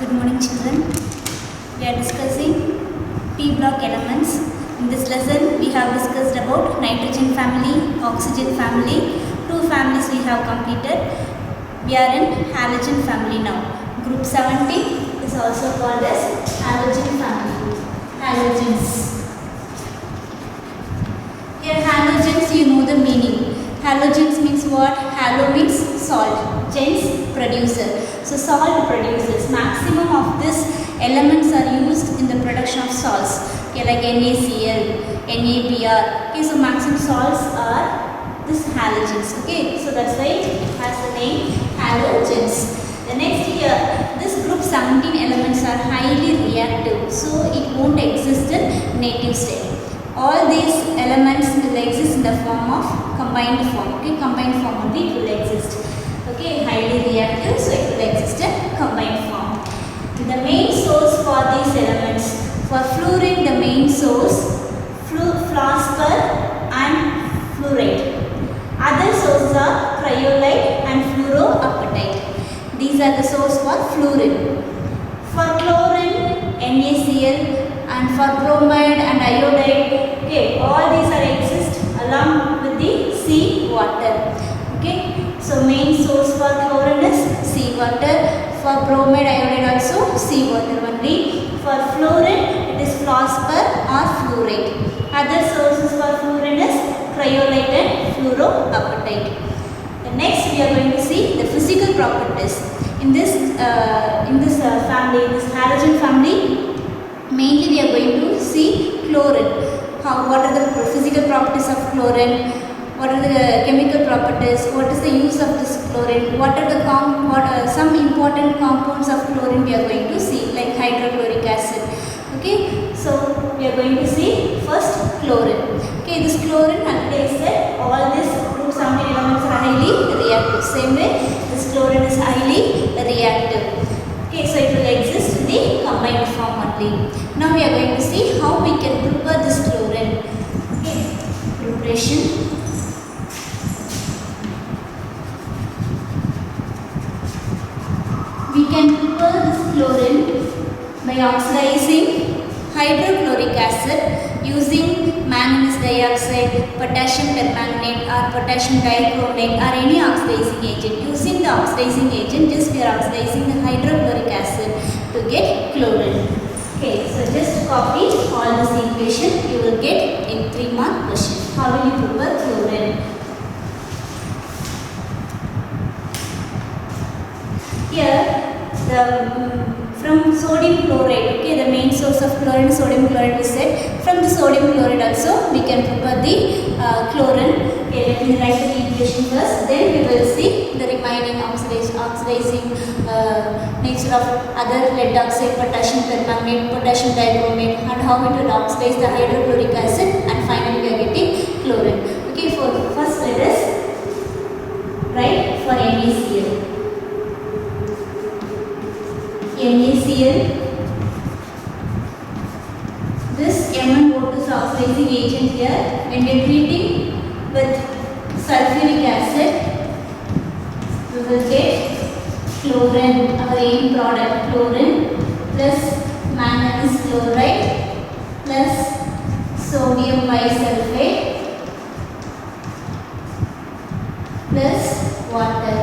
Good morning, children. We are discussing P block elements. In this lesson, we have discussed about nitrogen family, oxygen family. Two families we have completed. We are in halogen family now. Group 70 is also called as halogen family. Halogens. Here, halogens, you know the meaning. Halogens means what? Halo means salt. Gens, producer. So salt producers. Maximum of these elements are used in the production of salts. Okay, like NaCl, NaBr. Okay, so maximum salts are these halogens. Okay, so that's why it has the name halogens. The next here, this group 17 elements are highly reactive, so it won't exist in native state. All these elements will exist in the form of combined form. Okay, combined form only it will exist. Okay, highly reactive, so it will exist in combined form. The main source for these elements, for fluorine, the main source, fluorspar and fluorite. Other sources are cryolite and fluoroapatite. These are the source for fluorine. For chlorine, NaCl, and for bromide and iodide, okay, all these are exist along with the sea water. Okay, so main source for chlorine is sea water. For bromide, iodide also sea water only. For fluorine, it is fluorspar or fluorite. Other sources for fluorine is cryolite and fluoroapatite. The next we are going to see the physical properties. In this family, this halogen family, mainly we are going to see chlorine. What are the physical properties of chlorine? What are the chemical properties? What is the use of this chlorine? What are the some important compounds of chlorine we are going to see, like hydrochloric acid. Okay, so we are going to see first chlorine. Okay, this chlorine, already I said, all these group 17 elements are highly reactive. Same way, this chlorine is highly reactive. Okay, so it will exist in the combined form only. Now we are going to see how we can prepare this chlorine. Okay, preparation. We can prepare this chlorine by oxidizing hydrochloric acid using manganese dioxide, potassium permanganate or potassium dichromate or any oxidizing agent. Using the oxidizing agent, just we are oxidizing the hydrochloric acid to get chlorine. Okay, so just copy all this equation, you will get in 3-mark question. How will you prepare chlorine? Here, from sodium chloride, okay, the main source of chlorine is sodium chloride we said. From the sodium chloride also we can prepare the chlorine. Okay, let me write the equation first, then we will see the remaining oxidizing nature of other lead oxide, potassium permanganate, potassium dichromate, and how it will oxidize the hydrochloric acid, and finally we are getting chlorine. Okay, first let us write for NaCl. NaCl, this Mn is oxidizing agent here. When we are treating with sulfuric acid, we will get chlorine, our end product chlorine, plus manganese chloride, plus sodium bisulfate, plus water.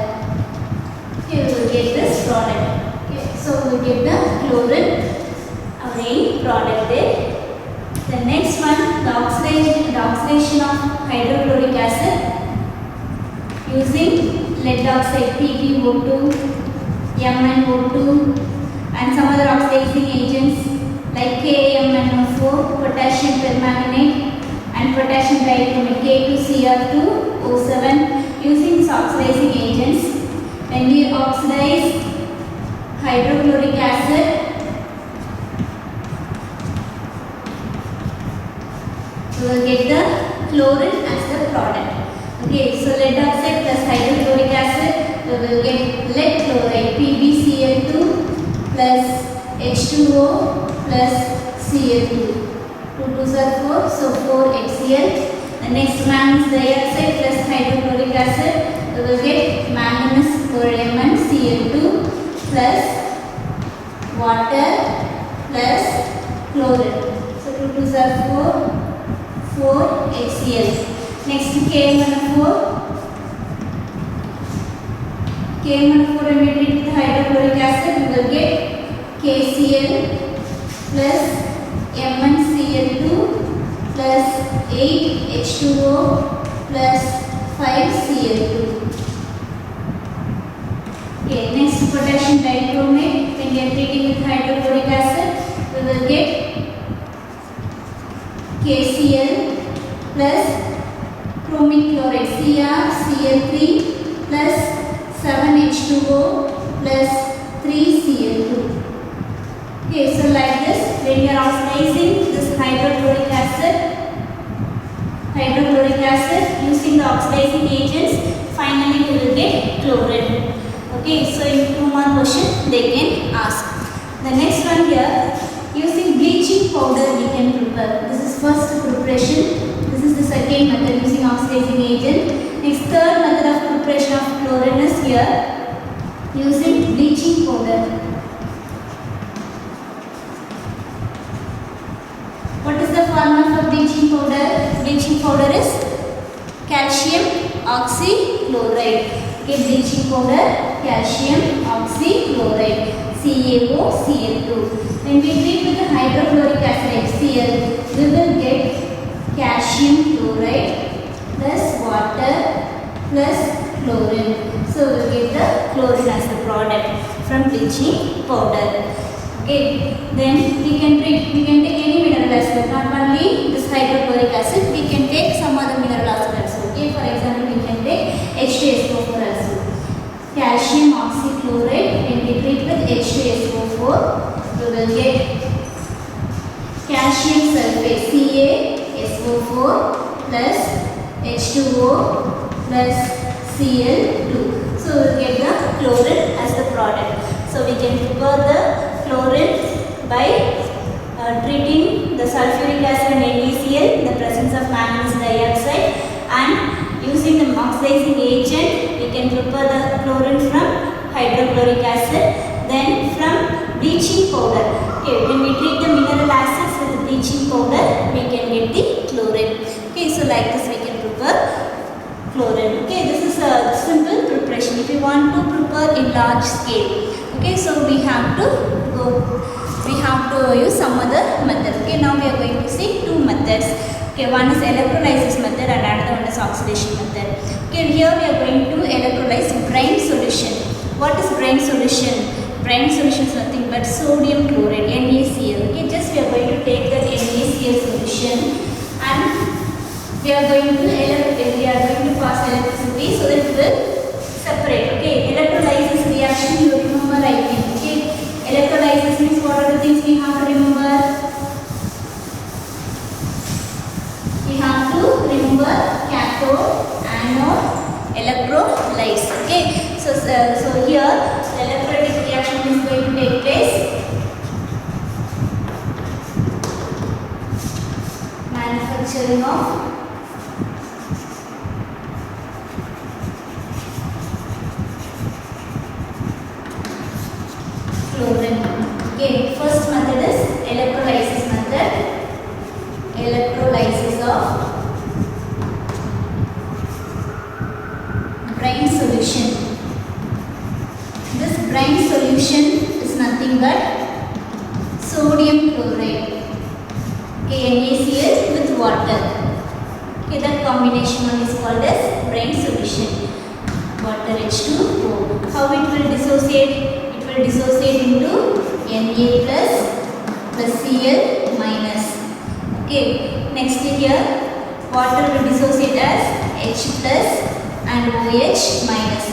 Okay, we will get this product. So we get the chlorine, our main product there. The next one, the oxidation of hydrochloric acid using lead oxide PbO2, MnO2 and some other oxidizing agents like KMnO4, potassium permanganate and potassium dichromate K2Cr2O7. Using these oxidizing agents, when we oxidize hydrochloric acid, we will get the chlorine as the product. Okay, so lead oxide plus hydrochloric acid, we will get lead chloride PbCl2 plus H2O plus Cl2. 2 2s are 4, so 4HCl. The next manganese dioxide plus hydrochloric acid, we will get manganese chloride MnCl2 plus water plus chlorine. So 2 2s are 4 HCl. Next KMnO4. KMnO4 when we treat with hydrochloric acid we will get KCl plus MnCl2 plus 8H2O plus 5Cl2. Okay, next potassium dichromate. When we are treating with hydrochloric acid, we will get KCl plus chromic chloride CrCl3 plus 7H2O plus 3Cl2. Okay, so like this, when we are oxidizing this hydrochloric acid using the oxidizing agents, finally we will get chlorine. Okay, so in 2 mark question they can ask. The next one here, using bleaching powder we can prepare. This is first preparation. This is the second method using oxidizing agent. Next third method of preparation of chlorine is here using bleaching powder. What is the formula for bleaching powder? Bleaching powder is calcium oxychloride. Okay, bleaching powder, calcium oxychloride, CaOCl2. When we treat with the hydrochloric acid HCl, we will get calcium chloride plus water plus chlorine. So we will get the chlorine as the product from bleaching powder. Okay, then we can take any mineral as well, not only this hydrochloric acid, we can take some other mineral as well. Okay, for example, we can take H2SO4 also. Calcium oxychloride, when we treat with H2SO4, we will get calcium sulfate CaSO4 plus H2O plus Cl2. So we will get the chlorine as the product. So we can prepare the chlorine by treating the sulfuric acid and NaCl in the presence of manganese dioxide, and using the oxidizing agent we can prepare the chlorine from hydrochloric acid, then from bleaching powder. Okay, when we treat the mineral acids with the bleaching powder we can get the chlorine. Okay, so like this we can prepare chlorine. Okay, this is a simple preparation. If you want to prepare in large scale, okay, so we have to use some other method. Okay, now we are going to see 2 methods. Okay, one is electrolysis method and another one is oxidation method. Okay, here we are going to electrolyze brine solution. What is brine solution? Brine solution is nothing but sodium chloride, NaCl. Okay, just we are going to take the NaCl solution and we are going to pass electricity so that it will separate. Okay, electrolysis reaction you remember, I think. Okay, electrolysis means what are the things we have to remember? We have to remember cathode, anode, electrolyze. Okay, so here the electrolytic reaction is going to take place. Manufacturing of chlorine. Okay, first method is electrolysis method. Electrolysis of brine solution. This brine solution is nothing but sodium chloride. Okay, NaCl with water. Okay, that combination one is called as brine solution. Water H2O. How it will dissociate? It will dissociate into Na plus Cl minus. Okay, next here water will dissociate as H plus and OH minus.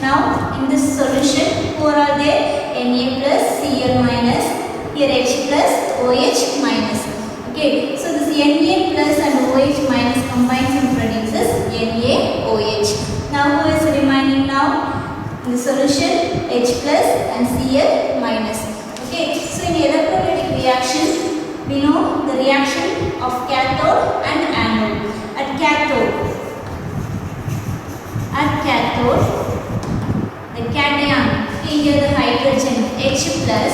Now in this solution, who are there? Na plus Cl minus, here H plus OH minus. Okay, so this Na plus and OH minus combines and produces NaOH. Now who is remaining now? In the solution H plus and Cl minus. Okay, so in electrolytic reaction we know the reaction of cathode and anode. At cathode the cation, okay, here the hydrogen H plus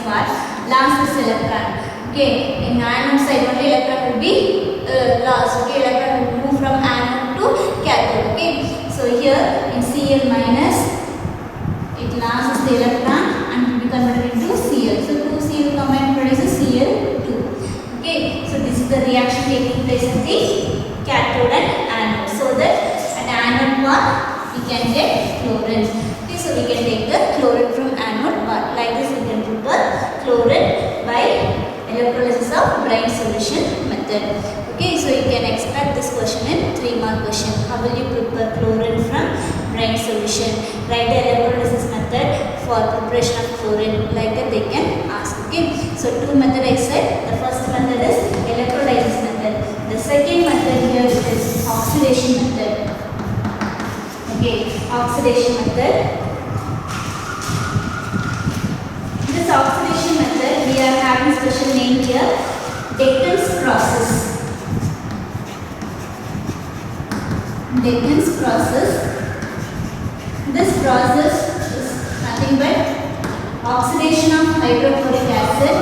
what? Last is electron. Okay, in anode side only electron will be lost. Okay, electron will move from anode to cathode. Okay, so here in Cl minus, it loses the electron and will be converted into Cl. So 2 Cl combined produces Cl2. Okay, so this is the reaction taking place in the cathode and anode. So that at anode part we can get chlorine. Okay, so we can take the chlorine from anode part. Like this we can prepare chlorine by electrolysis of brine solution method. Okay, so you can expect this question in 3-mark question. How will you prepare chlorine from brine solution? Write the electrolysis method for preparation of chlorine. Like that they can ask. Okay, so 2 method I said. The first method is electrolysis method. The second method here is oxidation method. Okay, oxidation method. This oxidation method we are having special name here, Deccan's process. Deccan's process. This process is nothing but oxidation of hydrochloric acid.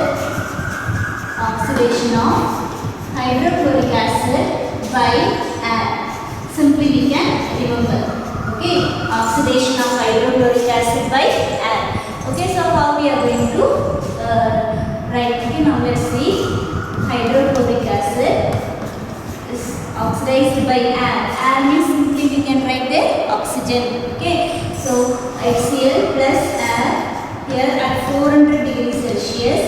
Oxidation of hydrochloric acid by air. Simply we can remember. Okay, oxidation of hydrochloric acid by air. Okay, so how we are going to write? Okay, now let's see. Hydrochloric acid is oxidized by air. Air means simply we can write the oxygen. Okay, so HCl plus air here at 400 degrees Celsius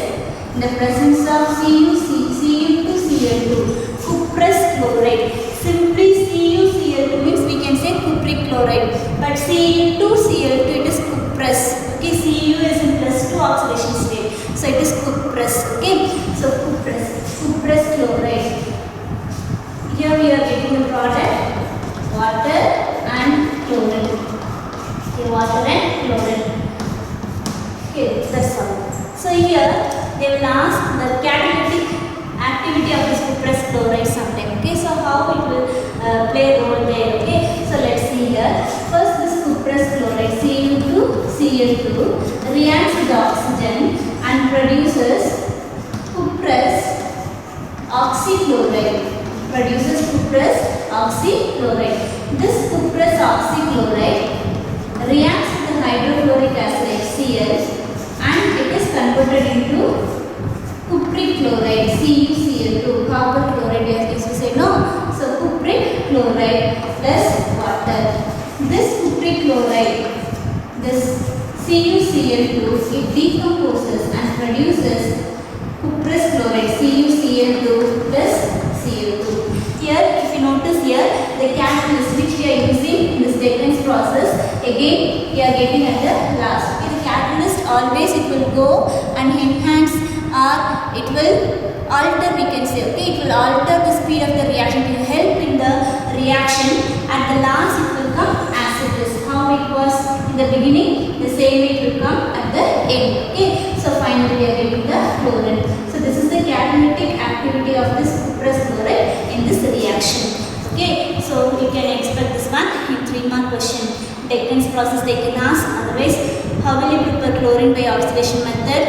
in the presence of Cu2Cl2, cuprous chloride. Simply CuCl2 means we can say cupric chloride, but Cl2Cl2 it is cuprous. Okay, Cu is in plus 2 oxidation state, so it is cuprous. Okay, so cuprous chloride. Here we are getting the product water and chlorine. Okay, water and chlorine. Okay, that's all. So here they will ask the catalytic activity of this cuprous chloride sometime. Okay, so how it will play a role there. Okay, so let's see here. First, this cuprous chloride Cl2Cl2 reacts with the oxygen and produces cuprous oxychloride. This cuprous oxychloride reacts with the hydrochloric acid HCl and it is converted into cupric chloride CuCl2. Copper chloride we are used to say no. So cupric chloride plus water. This cupric chloride, this CuCl2, it decomposes and produces cuprous chloride CuCl2 plus Cl2. Here if you notice here the catalyst which we are using in this Deccan's process, again we are getting at the last. Okay, the catalyst always it will go and enhance or it will alter, we can say. Okay, it will alter the speed of the reaction, it will help in the reaction. At the last it will come as it is. How it was in the beginning, the same way it will come at the end. Okay, so finally we are getting the chlorine. So this is the catalytic activity of this cuprous chloride in this reaction. Okay, so we can expect this one in 3-mark question. Deccan's process they can ask. Otherwise, how will you prepare chlorine by oxidation method?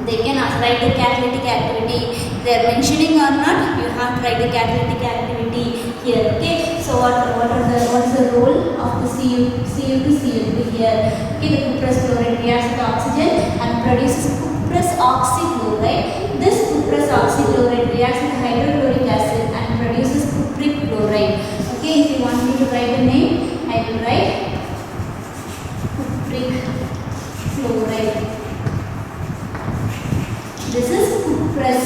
They can ask, write the catalytic activity. They are mentioning or not, you have to write the catalytic activity here. Okay, so what is the role of the Cu2Cl2 here? Okay, the cuprous chloride reacts with oxygen and produces cuprous oxychloride. This cuprous oxychloride reacts with hydrochloric acid and produces cupric chloride. Okay, if you want me to write the name, I will write cupric chloride. This is cuprous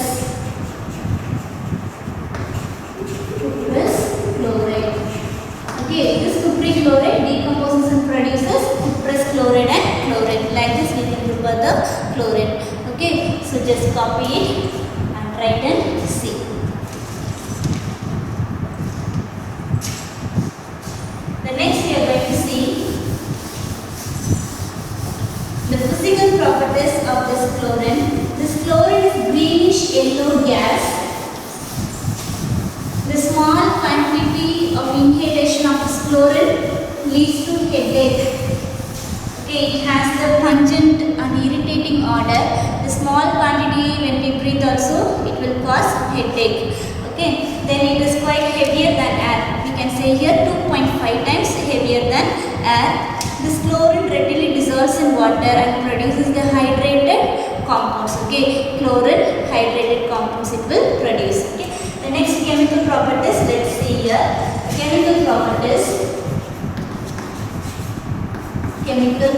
chloride. Okay, this cupric chloride decomposes and produces cuprous chloride and chlorine. Like this we can prepare the chlorine. Okay, so just copy it and write and see. The next we are going to see the physical properties of this chlorine. This chlorine is greenish yellow gas. The small quantity of inhalation of this chlorine leads to headache. Okay, it has the pungent and irritating odor. The breathe also, it will cause headache. Okay, then it is quite heavier than air. We can say here 2.5 times heavier than air. This chlorine readily dissolves in water and produces the hydrated compounds. Okay, chlorine hydrated compounds it will produce. Okay, the next chemical properties, let's see here. Chemical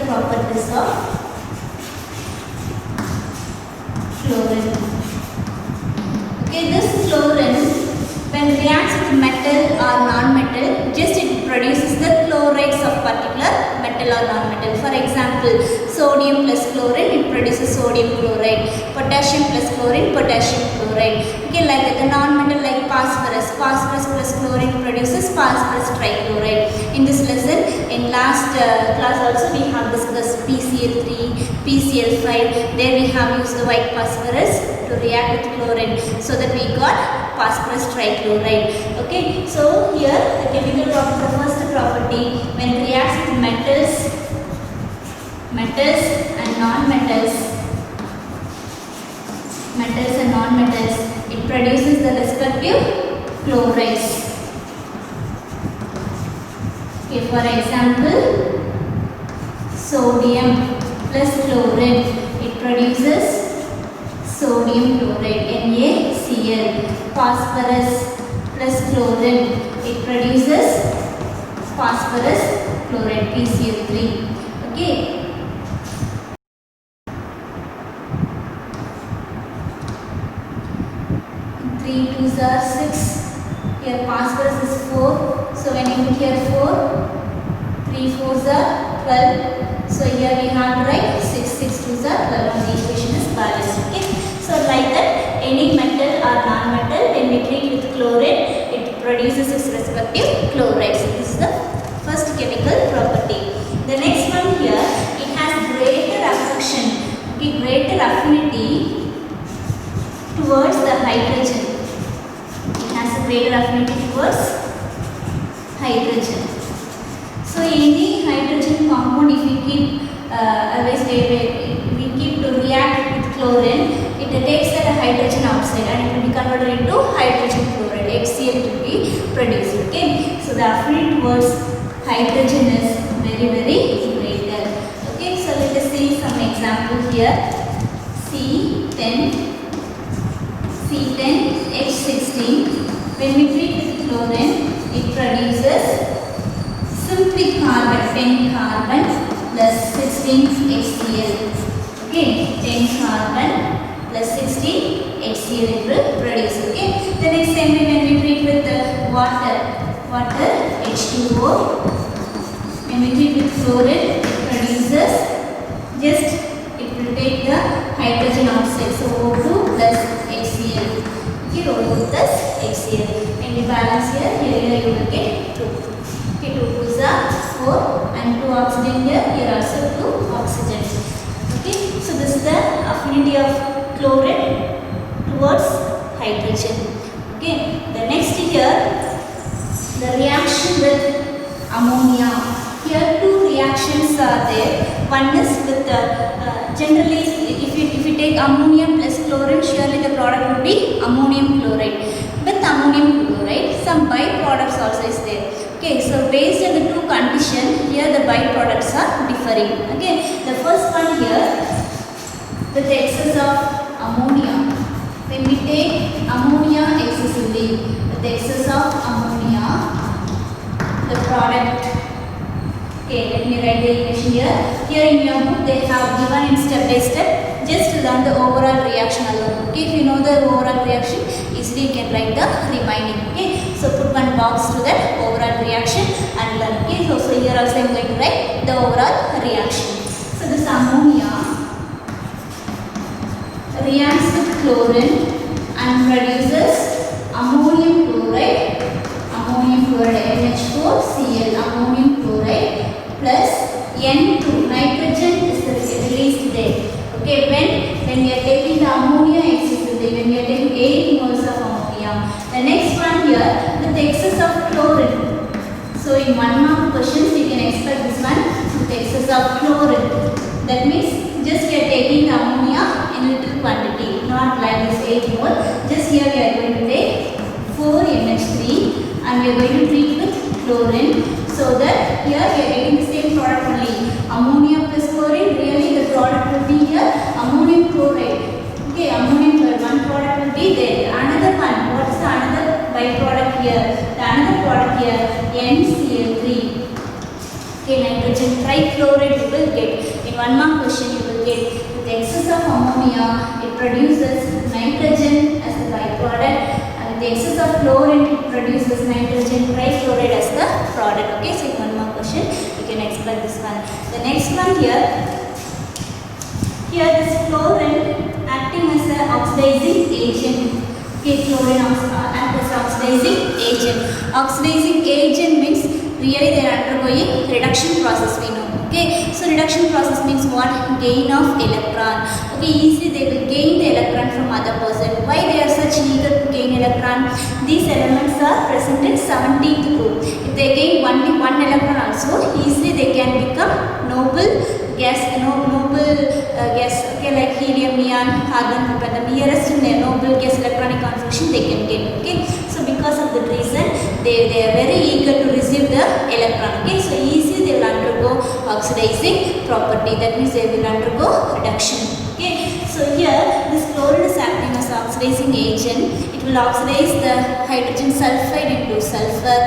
properties of chlorine. Okay, this chlorine, when reacts with metal or non-metal, just it produces the chlorides of particular metal or non-metal. For example, sodium plus chlorine, it produces sodium chloride. Potassium plus chlorine, potassium chloride. Okay, like the non-metal like phosphorus plus chlorine produces phosphorus trichloride. In this lesson, in last class also we have discussed PCl3, PCl5. There we have used the white phosphorus to react with chlorine, so that we got phosphorus trichloride. Okay, so here the chemical property, the first property, when reacts with metals and non-metals, it produces the respective chlorides. Okay, for example, sodium plus chlorine, it produces sodium chloride, NaCl. Phosphorus plus chlorine, it produces phosphorus chloride, PCl3. Okay. 3 2s are 6. Here phosphorus is 4. So when you put here 4, 3 4s are 12. So here we have to write 6 6 2s are 12. And the equation is balanced. Okay. So like that, any metal or non-metal, when we treat with chlorine, it produces its respective chlorides. So this is the first chemical property. The next one here, it has greater affection, okay, greater affinity towards the hydrogen. It has a greater affinity towards hydrogen. So any hydrogen compound, if we keep always we keep to react with chlorine, it takes that hydrogen outside and it will be converted into hydrogen chloride, HCl to be produced. Okay, so the affinity towards hydrogen is very greater. Okay, so let us see some examples here. C10, H16. When we treat with chlorine, it produces simply carbon, 10 carbon plus 16 HCl. Okay, 10 carbon plus 16 HCl it will produce. Okay, the next time when we treat with the water H2O. When we treat with chlorine, it produces just, it will take the hydrogen outside. So O2 plus HCl. Okay, O2 plus HCl. And the balance here you will get 2. Okay, 2 2s are 4 and 2 oxygen here also 2 oxygen. Okay, so this is the affinity of chlorine towards hydrogen. Okay, the next here, the reaction with ammonia. Here two reactions are there. One is with generally if you take ammonia plus chlorine, surely the product would be ammonium chloride. With ammonium chloride, some byproducts also is there. Okay, so based on the two conditions, here the byproducts are differing. Okay, the first one here, with the excess of ammonia. When we take ammonia excessively, with the excess of ammonia, the product. Okay, let me write the equation here. Here in your book they have given in step by step. Just learn the overall reaction alone. Okay, if you know the overall reaction, easily you can write the remaining. Okay, so put one box to that overall reaction and learn. Okay, so here also I am going to write the overall reaction. So this ammonia reacts with chlorine and produces ammonium chloride, NH4Cl, ammonium chloride plus N2, nitrogen is released there. Okay, when we are taking the ammonia excessively, when we are taking 8 moles of ammonia. The next one here, with the excess of chlorine. So in 1 mark questions we can expect this one with the excess of chlorine. That means just we are taking the ammonia in little quantity, not like this weight more. Just here we are going to take 4NH3 and we are going to treat with chlorine, so that here we are getting the same product only. Ammonia plus chlorine, really the product will be here ammonium chloride. Okay, ammonium chloride, one product will be there. Another one, what is the another byproduct here? The another product here, NCl3. Okay, nitrogen trichloride you will get. In one mark question you will get, with excess of ammonia it produces nitrogen as the byproduct, and with the excess of chlorine it produces nitrogen trichloride as the product. Okay, so in one mark question you can expect this one. The next one here this chlorine acting as an oxidizing agent. Okay, chlorine acts as oxidizing agent. Oxidizing agent means really they are undergoing reduction process, we know. Okay, so reduction process means what? Gain of electron. Okay, easily they will gain the electron from other person. Why they are such eager to gain electron? These elements are present in 17th group. If they gain only one electron also, easily they can become noble gas, noble gas. Okay, like helium, neon, argon, the nearest noble gas electronic configuration they can get. Okay, so because of that reason they are very eager to receive the electron. Okay, so easily they will undergo oxidizing property, that means they will undergo reduction. Okay, so here this chlorine is acting as oxidizing agent. It will oxidize the hydrogen sulfide into sulfur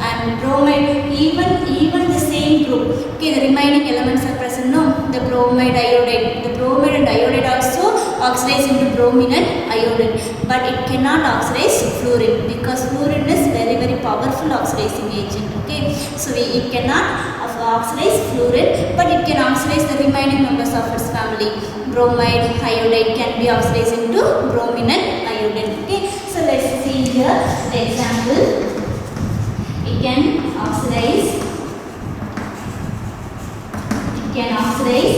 and bromide, even the same group. Okay, the remaining elements are present, no, the bromide, iodide. The bromide and iodide also oxidize into bromine and iodine, but it cannot oxidize fluorine, because fluorine is very powerful oxidizing agent. Okay, so it cannot oxidize fluorine, but it can oxidize the remaining members of its family. Bromide, iodide can be oxidized into bromine and iodine. Okay, so let's see here the example. It can oxidize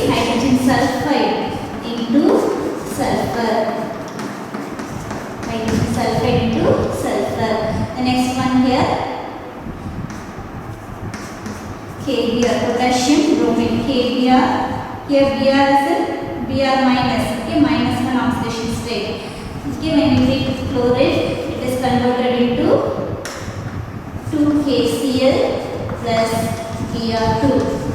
hydrogen sulfide into sulfur. Hydrogen sulfide into sulfur. The next one here, KBr, potassium bromide, KBr. Here Br is Br minus. Okay, minus one oxidation state. Okay, when you treat with chlorine, it is converted into 2KCl plus Br2.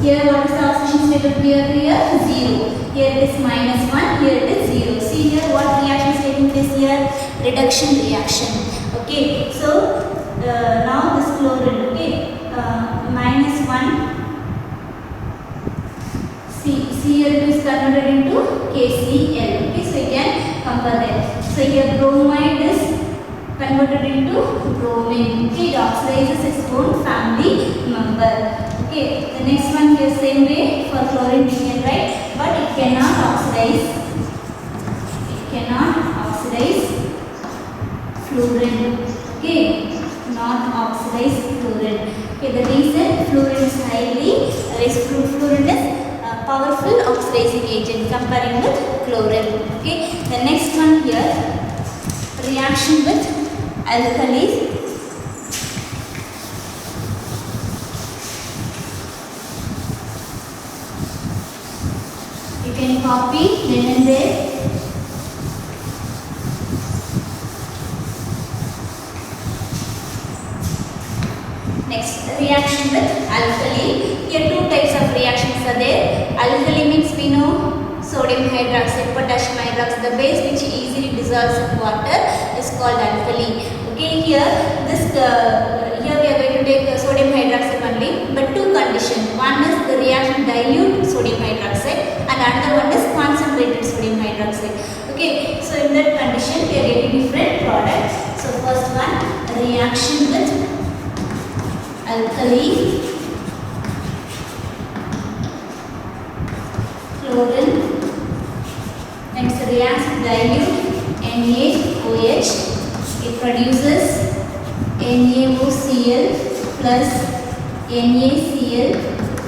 Here what is the oxidation state of Br2 here? 0. Here it is minus 1, here it is 0. See here what reaction is taking place here? Reduction reaction. Okay, so now this chlorine, okay, minus 1 Cl2 is converted into KCl. Okay, so you can compare that. So here bromide is converted into bromine. Okay, it oxidizes its own family member. Okay, the next one here same way for chlorine we can write, but it cannot oxidize. It cannot oxidize fluorine. Okay, not oxidize fluorine. Okay, the reason fluorine is fluorine is powerful oxidizing agent comparing with chlorine. Okay, the next one here, reaction with alkalis. You can copy then and there. Next, reaction with alkali. Here two types of reactions are there. Alkali means we know sodium hydroxide, potassium hydroxide. The base which easily dissolves in water is called alkali. Okay, here here we are going to take sodium hydroxide only, but two conditions. One is the reaction dilute sodium hydroxide, and another one is concentrated sodium hydroxide. Okay, so in that condition we are getting different products. So first one, reaction with alkali, chlorine. Next reacts with dilute NaOH. It produces NaOCl plus NaCl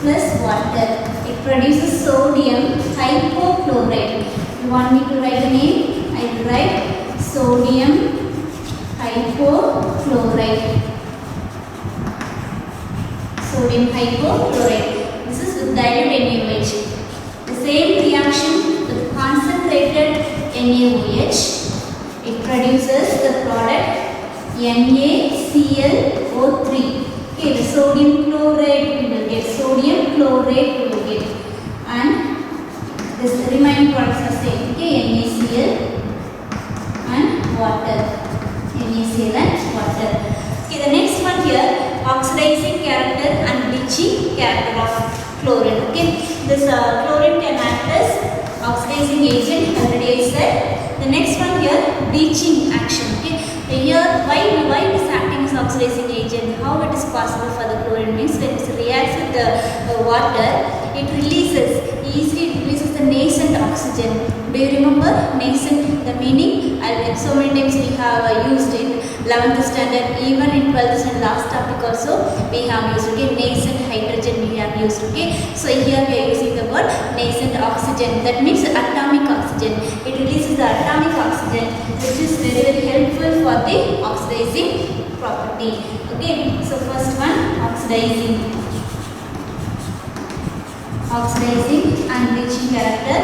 plus water. It produces sodium hypochlorite. You want me to write the name? I will write sodium hypochlorite. Sodium hypochlorite. This is with dilute NaOH. The same reaction with concentrated NaOH. It produces the product NaClO3. Okay, the sodium chloride we will get, sodium chloride we will get, and this remaining products are same. Okay, NaCl and water, NaCl and water. Okay, the next one here, oxidizing character and bleaching character of chlorine. Okay, this chlorine can act as oxidizing agent, already I said. The next one here, bleaching action. Okay, here why it is acting as oxidizing agent? How it is possible for the chlorine means when it reacts with the water, it easily releases the nascent oxygen. Do you remember nascent, the meaning? So many times we have used in 11th standard, even in 12th standard last topic also we have used. Okay, nascent hydrogen we have used. Okay, so here we are using the word nascent oxygen, that means atomic oxygen. It releases the atomic oxygen, which is very helpful for the oxidizing property. Okay, so first one, oxidizing and bleaching character.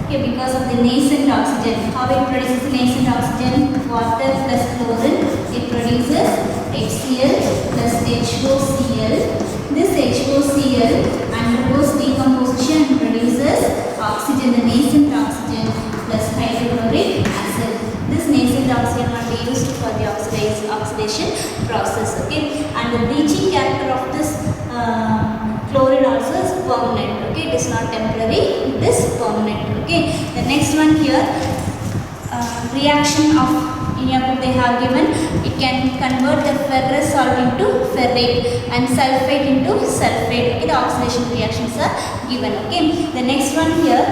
Okay, because of the nascent oxygen. How it produces nascent oxygen? Water plus chlorine, it produces HCl plus HOCl. This HOCl undergoes decomposition and produces oxygen, the nascent oxygen plus hydrochloric acid. This nascent oxygen will be used for the oxidation process. Okay, and the bleaching character of this chlorine also is permanent. Okay, it is not temporary, it is permanent. Okay, the next one here, reaction of, in your book they have given, it can convert the ferrous salt into ferrate and sulfate into sulfate. Okay, the oxidation reactions are given. Okay, the next one here,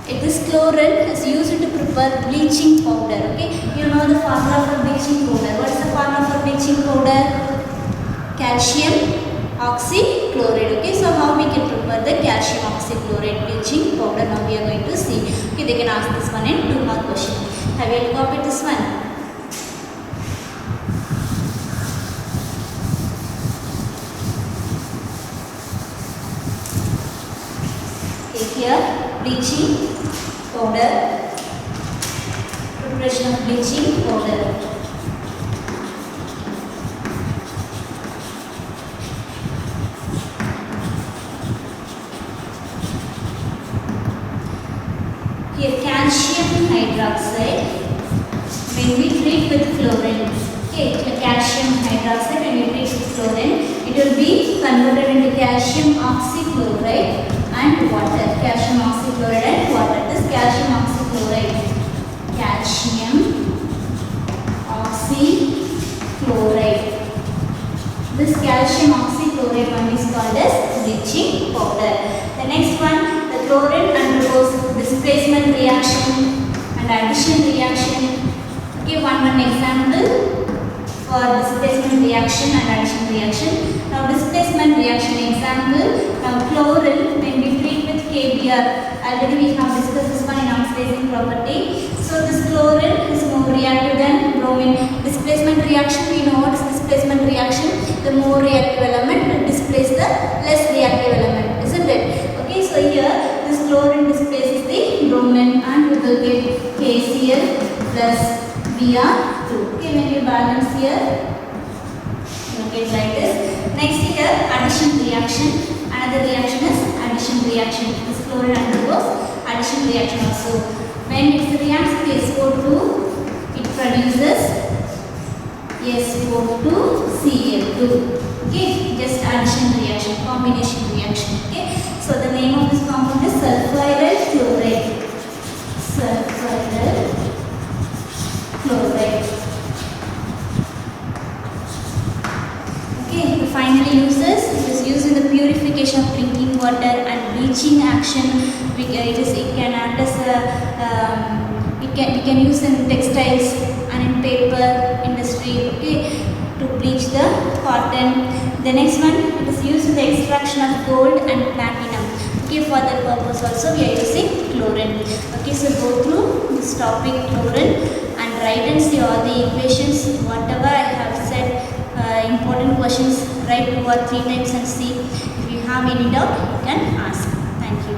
this chlorine is used to prepare bleaching powder. Okay, you know the formula for bleaching powder. What is the formula for bleaching powder? Calcium oxychloride. Okay, so how we can prepare the calcium oxychloride bleaching powder? Now we are going to see. Okay, they can ask this one in 2 mark question. Have you copied this one? Okay, here bleaching powder, preparation of bleaching powder. Here calcium hydroxide, when we treat with chlorine. Okay, the calcium hydroxide when we treat with chlorine, it will be converted into calcium oxychloride and water. Calcium oxychloride and water. This calcium oxychloride, this calcium oxychloride one is called as bleaching powder. The next one, the chlorine undergoes displacement reaction and addition reaction. Okay, one example for displacement reaction and addition reaction. Now displacement reaction example, now chlorine when we treat with KBr, already we have discussed this one in oxidizing property. So this chlorine is more reactive than bromine. Displacement reaction, we know what is displacement reaction. The more reactive element will displace the less reactive element, isn't it? Okay, so here this chlorine displaces the bromine and we will get KCl plus Br2. Okay, when you balance here, you will get like this. Next here, addition reaction. Another reaction is addition reaction. This chlorine undergoes addition reaction also. When it reacts with SO2, it produces SO2Cl2. Okay, just addition reaction, combination reaction. Okay, so the name of this compound is sulfuryl chloride. Sulfuryl chloride. Okay, the final uses, it is used in the purification of drinking water and bleaching action. It can act as a we can use in textiles and in paper industry. Okay, to bleach the cotton. The next one, it is used in the extraction of gold and platinum. Okay, for that purpose also we are using chlorine. Okay, so go through this topic chlorine and write and see all the equations, whatever I have said, important questions, write 2 or 3 times and see. If you have any doubt, you can ask. Thank you.